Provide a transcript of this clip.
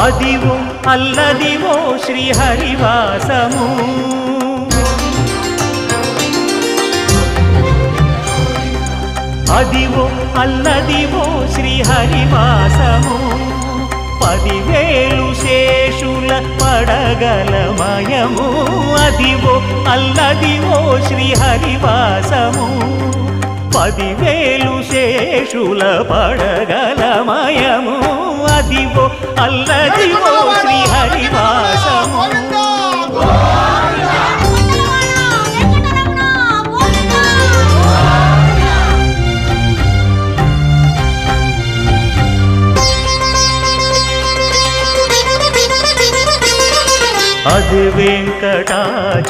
అదివో అల్లదివో శ్రీహరివాసము అదివో అల్లదివో శ్రీహరివాసము 10,000 శేషుల పడగలమయము అదివో అల్లదివో శ్రీహరివాసము 10,000 శేషుల పడగలమయము అదివో అల్లదివో శ్రీహరివాసము అది వెంకటాచలం